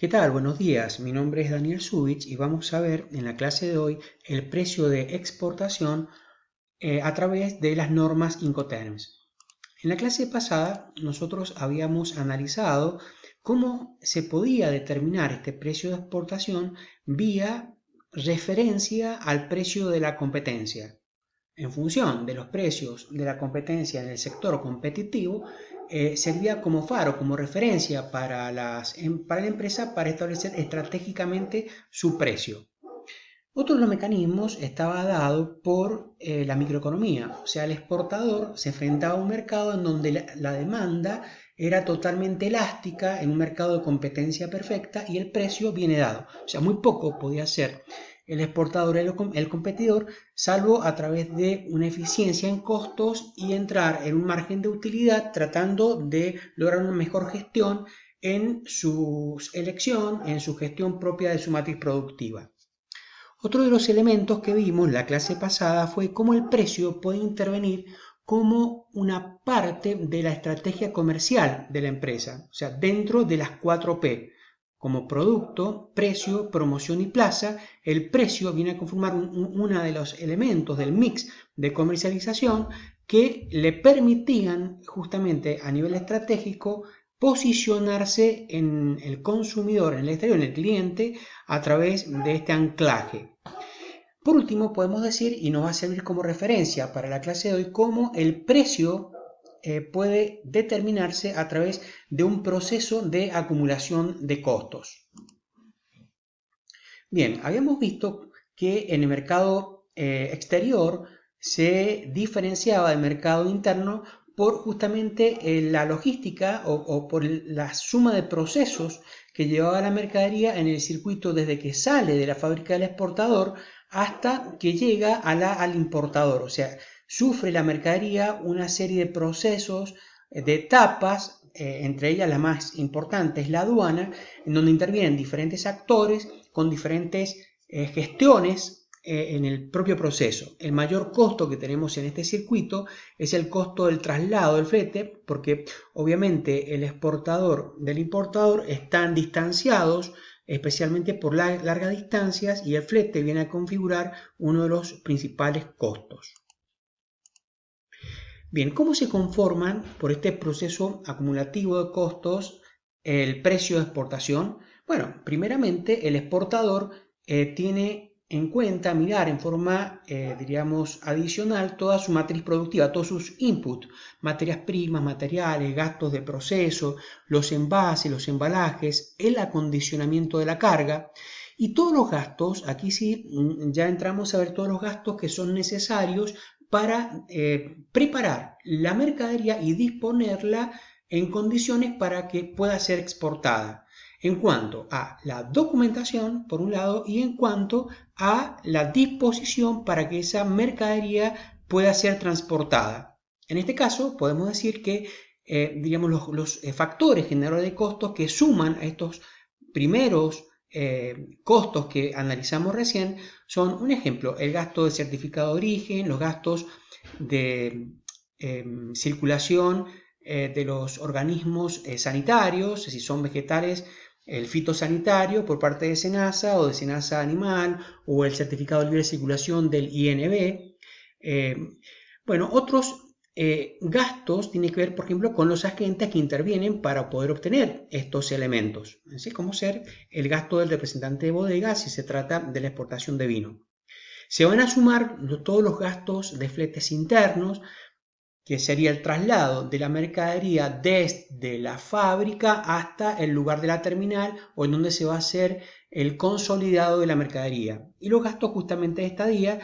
¿Qué tal? Buenos días. Mi nombre es Daniel Zubich y vamos a ver en la clase de hoy el precio de exportación a través de las normas Incoterms. En la clase pasada nosotros habíamos analizado cómo se podía determinar este precio de exportación vía referencia al precio de la competencia. En función de los precios de la competencia en el sector competitivo, servía como faro, como referencia para la empresa para establecer estratégicamente su precio. Otro de los mecanismos estaba dado por la microeconomía, o sea, el exportador se enfrentaba a un mercado en donde la demanda era totalmente elástica, en un mercado de competencia perfecta y el precio viene dado. O sea, muy poco podía hacer el exportador, el competidor, salvo a través de una eficiencia en costos y entrar en un margen de utilidad tratando de lograr una mejor gestión en su elección, en su gestión propia de su matriz productiva. Otro de los elementos que vimos en la clase pasada fue cómo el precio puede intervenir como una parte de la estrategia comercial de la empresa, o sea, dentro de las 4P, como producto, precio, promoción y plaza. El precio viene a conformar uno de los elementos del mix de comercialización que le permitían justamente a nivel estratégico posicionarse en el consumidor, en el exterior, en el cliente, a través de este anclaje. Por último, podemos decir, y nos va a servir como referencia para la clase de hoy, cómo el precio puede determinarse a través de un proceso de acumulación de costos. Bien, habíamos visto que en el mercado exterior se diferenciaba del mercado interno por justamente la logística o por la suma de procesos que llevaba la mercadería en el circuito desde que sale de la fábrica del exportador hasta que llega al importador. O sea, sufre la mercadería una serie de procesos, de etapas, entre ellas la más importante es la aduana, en donde intervienen diferentes actores con diferentes gestiones en el propio proceso. El mayor costo que tenemos en este circuito es el costo del traslado del flete, porque obviamente el exportador del importador están distanciados, especialmente por largas distancias, y el flete viene a configurar uno de los principales costos. Bien, ¿cómo se conforman por este proceso acumulativo de costos el precio de exportación? Bueno, primeramente el exportador tiene en cuenta mirar en forma, diríamos, adicional toda su matriz productiva, todos sus inputs, materias primas, materiales, gastos de proceso, los envases, los embalajes, el acondicionamiento de la carga y todos los gastos. Aquí sí ya entramos a ver todos los gastos que son necesarios para preparar la mercadería y disponerla en condiciones para que pueda ser exportada. En cuanto a la documentación, por un lado, y en cuanto a la disposición para que esa mercadería pueda ser transportada. En este caso, podemos decir que digamos, los factores generadores de costos que suman a estos primeros costos que analizamos recién son, un ejemplo, el gasto de certificado de origen, los gastos de circulación de los organismos sanitarios, si son vegetales, el fitosanitario por parte de SENASA o de SENASA Animal, o el certificado de libre circulación del INB. Bueno, otros gastos tienen que ver, por ejemplo, con los agentes que intervienen para poder obtener estos elementos, así como ser el gasto del representante de bodega si se trata de la exportación de vino. Se van a sumar todos los gastos de fletes internos, que sería el traslado de la mercadería desde la fábrica hasta el lugar de la terminal o en donde se va a hacer el consolidado de la mercadería. Y los gastos justamente de estadía,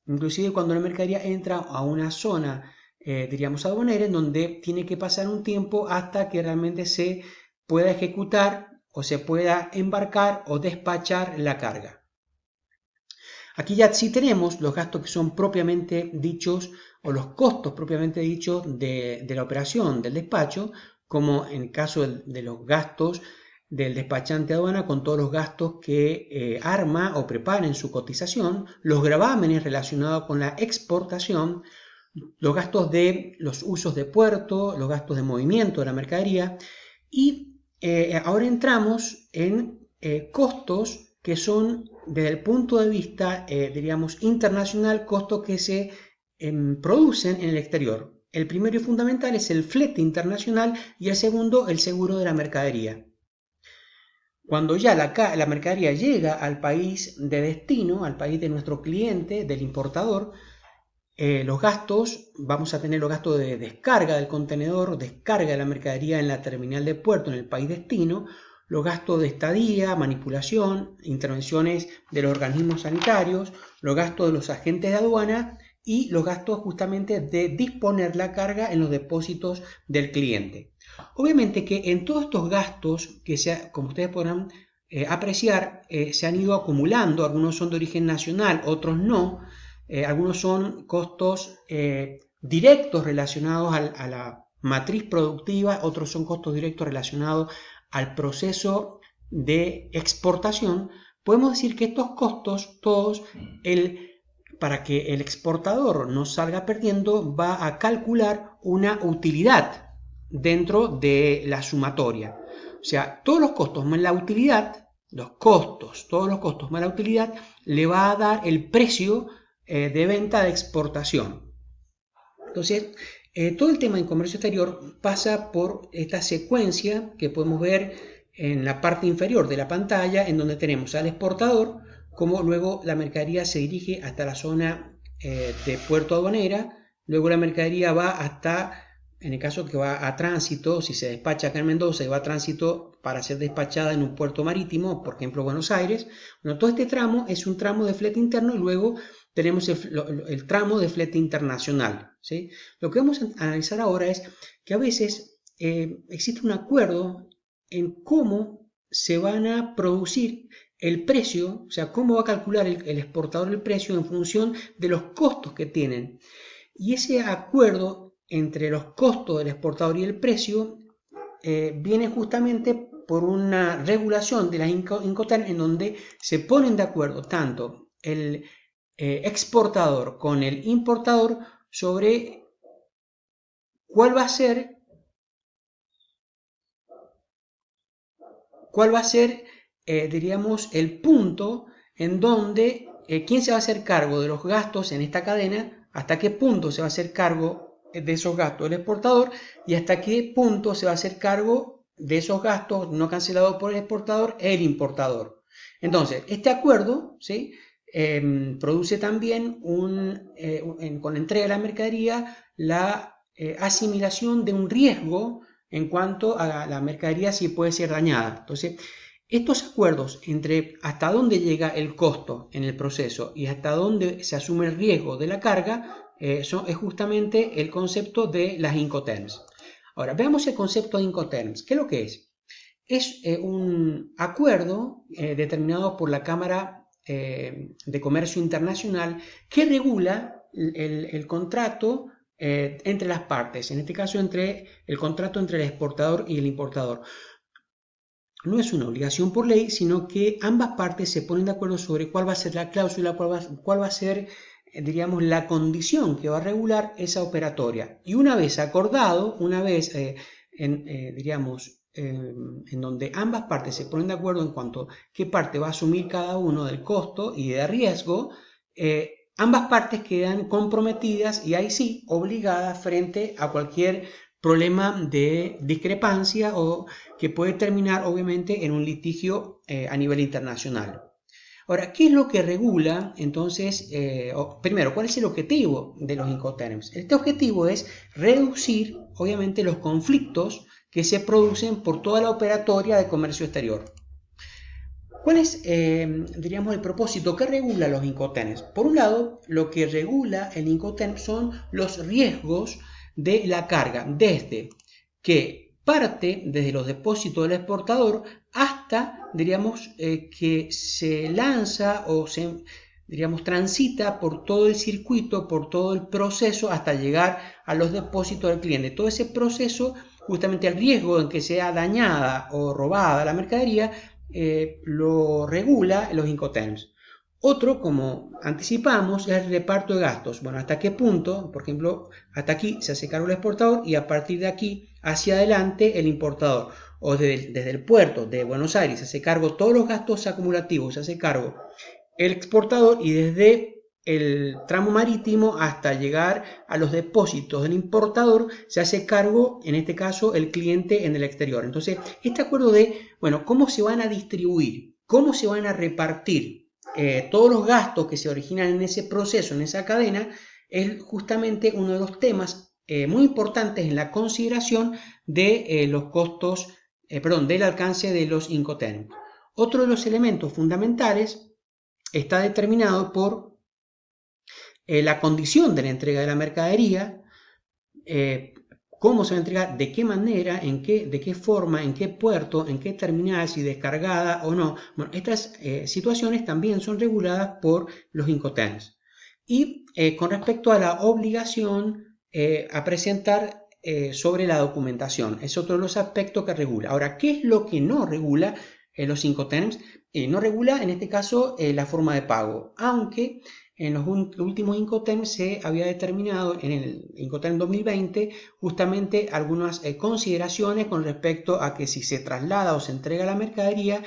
inclusive cuando la mercadería entra a una zona, diríamos aduanera, en donde tiene que pasar un tiempo hasta que realmente se pueda ejecutar o se pueda embarcar o despachar la carga. Aquí ya sí tenemos los gastos que son propiamente dichos o los costos propiamente dichos de la operación del despacho, como en el caso de los gastos del despachante de aduana con todos los gastos que arma o prepara en su cotización, los gravámenes relacionados con la exportación, los gastos de los usos de puerto, los gastos de movimiento de la mercadería y ahora entramos en costos que son, desde el punto de vista, diríamos, internacional, costos que se producen en el exterior. El primero y fundamental es el flete internacional y el segundo, el seguro de la mercadería. Cuando ya la mercadería llega al país de destino, al país de nuestro cliente, del importador, los gastos, vamos a tener los gastos de descarga del contenedor, descarga de la mercadería en la terminal de puerto en el país destino, los gastos de estadía, manipulación, intervenciones de los organismos sanitarios, los gastos de los agentes de aduana y los gastos justamente de disponer la carga en los depósitos del cliente. Obviamente que en todos estos gastos, como ustedes podrán apreciar, se han ido acumulando, algunos son de origen nacional, otros no. Algunos son costos directos relacionados a la matriz productiva, otros son costos directos relacionados al proceso de exportación. Podemos decir que estos costos, todos, para que el exportador no salga perdiendo, va a calcular una utilidad dentro de la sumatoria. O sea, todos los costos más la utilidad, todos los costos más la utilidad, le va a dar el precio de venta de exportación. Entonces, todo el tema en comercio exterior pasa por esta secuencia que podemos ver en la parte inferior de la pantalla, en donde tenemos al exportador, como luego la mercadería se dirige hasta la zona de puerto aduanera, luego la mercadería va hasta, en el caso que va a tránsito, si se despacha acá en Mendoza y va a tránsito para ser despachada en un puerto marítimo, por ejemplo Buenos Aires. Bueno, todo este tramo es un tramo de flete interno y luego tenemos el tramo de flete internacional, ¿sí? Lo que vamos a analizar ahora es que a veces existe un acuerdo en cómo se van a producir el precio, o sea, cómo va a calcular el exportador el precio en función de los costos que tienen. Y ese acuerdo entre los costos del exportador y el precio viene justamente por una regulación de la Incoterms, en donde se ponen de acuerdo tanto el exportador con el importador sobre cuál va a ser diríamos, el punto en donde quién se va a hacer cargo de los gastos en esta cadena, hasta qué punto se va a hacer cargo de esos gastos el exportador y hasta qué punto se va a hacer cargo de esos gastos no cancelados por el exportador el importador. Entonces, este acuerdo, ¿sí?, produce también con la entrega de la mercadería la asimilación de un riesgo en cuanto a la mercadería si puede ser dañada. Entonces, estos acuerdos entre hasta dónde llega el costo en el proceso y hasta dónde se asume el riesgo de la carga es justamente el concepto de las Incoterms. Ahora, veamos el concepto de Incoterms. ¿Qué es lo que es? Es un acuerdo determinado por la Cámara de Comercio Internacional que regula el contrato entre las partes, en este caso el contrato entre el exportador y el importador. No es una obligación por ley, sino que ambas partes se ponen de acuerdo sobre cuál va a ser la cláusula, cuál va a ser, diríamos, la condición que va a regular esa operatoria. Y una vez acordado, diríamos, en donde ambas partes se ponen de acuerdo en cuanto a qué parte va a asumir cada uno del costo y de riesgo, ambas partes quedan comprometidas y ahí sí obligadas frente a cualquier problema de discrepancia o que puede terminar obviamente en un litigio a nivel internacional. Ahora, ¿qué es lo que regula entonces? Primero, ¿cuál es el objetivo de los Incoterms? Este objetivo es reducir obviamente los conflictos que se producen por toda la operatoria de comercio exterior. ¿Cuál es, diríamos, el propósito que regula los Incoterms? Por un lado, lo que regula el Incoterm son los riesgos de la carga, desde que parte desde los depósitos del exportador hasta, diríamos, que se lanza o se, diríamos, transita por todo el circuito, por todo el proceso hasta llegar a los depósitos del cliente. Todo ese proceso, justamente el riesgo en que sea dañada o robada la mercadería, lo regula los Incoterms. Otro, como anticipamos, es el reparto de gastos. Bueno, ¿hasta qué punto? Por ejemplo, hasta aquí se hace cargo el exportador y a partir de aquí hacia adelante el importador. o desde el puerto de Buenos Aires se hace cargo todos los gastos acumulativos, se hace cargo el exportador, y desde el tramo marítimo hasta llegar a los depósitos del importador se hace cargo, en este caso, el cliente en el exterior. Entonces, este acuerdo de, bueno, cómo se van a distribuir, cómo se van a repartir todos los gastos que se originan en ese proceso, en esa cadena, es justamente uno de los temas muy importantes en la consideración de los costos, del alcance de los Incoterms. Otro de los elementos fundamentales está determinado por la condición de la entrega de la mercadería, cómo se va a entregar, de qué manera, de qué forma, en qué puerto, en qué terminal, si descargada o no. Bueno, estas situaciones también son reguladas por los Incoterms. Y con respecto a la obligación a presentar sobre la documentación, es otro de los aspectos que regula. Ahora, ¿qué es lo que no regula los Incoterms? No regula en este caso la forma de pago, aunque en los últimos Incoterms se había determinado en el Incoterm 2020 justamente algunas consideraciones con respecto a que si se traslada o se entrega la mercadería,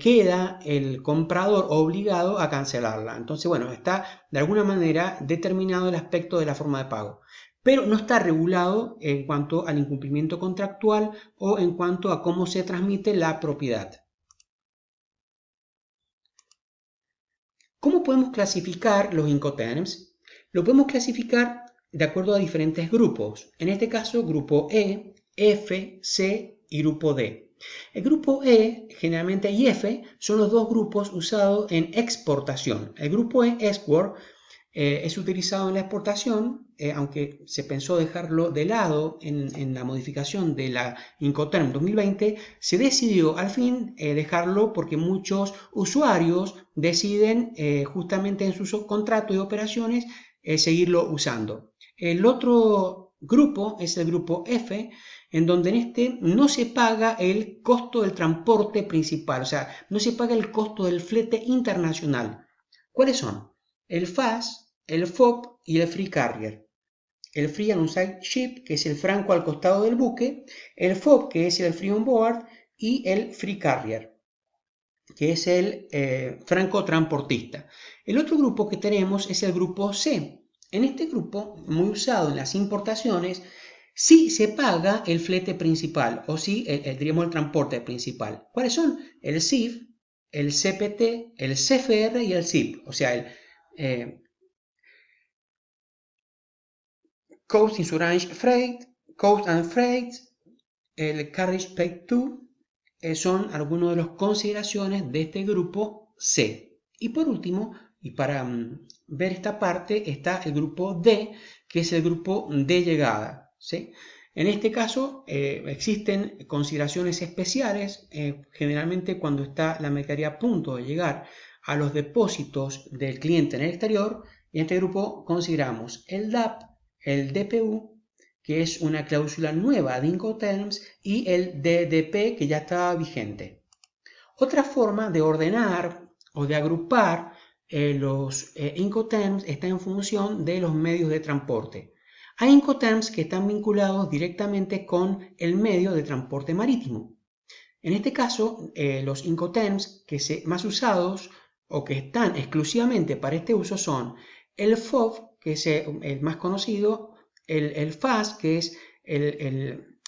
queda el comprador obligado a cancelarla. Entonces, bueno, está de alguna manera determinado el aspecto de la forma de pago, pero no está regulado en cuanto al incumplimiento contractual o en cuanto a cómo se transmite la propiedad. ¿Cómo podemos clasificar los Incoterms? Lo podemos clasificar de acuerdo a diferentes grupos. En este caso, grupo E, F, C y grupo D. El grupo E, generalmente, y F son los dos grupos usados en exportación. El grupo E, Export, es utilizado en la exportación, aunque se pensó dejarlo de lado en la modificación de la Incoterm 2020, se decidió al fin dejarlo porque muchos usuarios deciden justamente en sus contratos de operaciones seguirlo usando. El otro grupo es el grupo F, en donde en este no se paga el costo del transporte principal, o sea, no se paga el costo del flete internacional. ¿Cuáles son? El FAS, el FOB y el Free Carrier. El Free On-Site Ship, que es el franco al costado del buque, el FOB, que es el Free On Board, y el Free Carrier, que es el franco transportista. El otro grupo que tenemos es el grupo C. En este grupo, muy usado en las importaciones, sí se paga el flete principal, o sí, diríamos el transporte principal. ¿Cuáles son? El CIF, el CPT, el CFR y el CIP, o sea, el Coast Insurance Freight, Coast and Freight, el Carriage Paid To, son algunas de las consideraciones de este grupo C. Y por último, y para ver esta parte, está el grupo D, que es el grupo de llegada, ¿sí? En este caso existen consideraciones especiales, generalmente cuando está la mercadería a punto de llegar a los depósitos del cliente en el exterior. Y en este grupo consideramos el DAP, el DPU, que es una cláusula nueva de Incoterms, y el DDP, que ya estaba vigente. Otra forma de ordenar o de agrupar los Incoterms está en función de los medios de transporte. Hay Incoterms que están vinculados directamente con el medio de transporte marítimo. En este caso, los Incoterms más usados o que están exclusivamente para este uso son el FOB, que es el más conocido, el FAS, que es el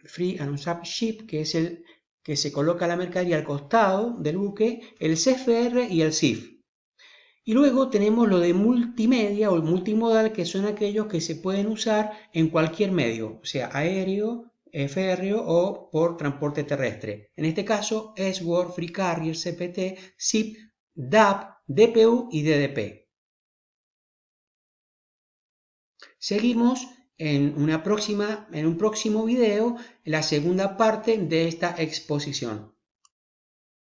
Free and Unwrapped Ship, que es el que se coloca la mercadería al costado del buque, el CFR y el CIF. Y luego tenemos lo de multimedia o multimodal, que son aquellos que se pueden usar en cualquier medio, o sea, aéreo, férreo o por transporte terrestre. En este caso, SWORD, Free Carrier, CPT, CIP, DAP, DPU y DDP. Seguimos en un próximo video, la segunda parte de esta exposición.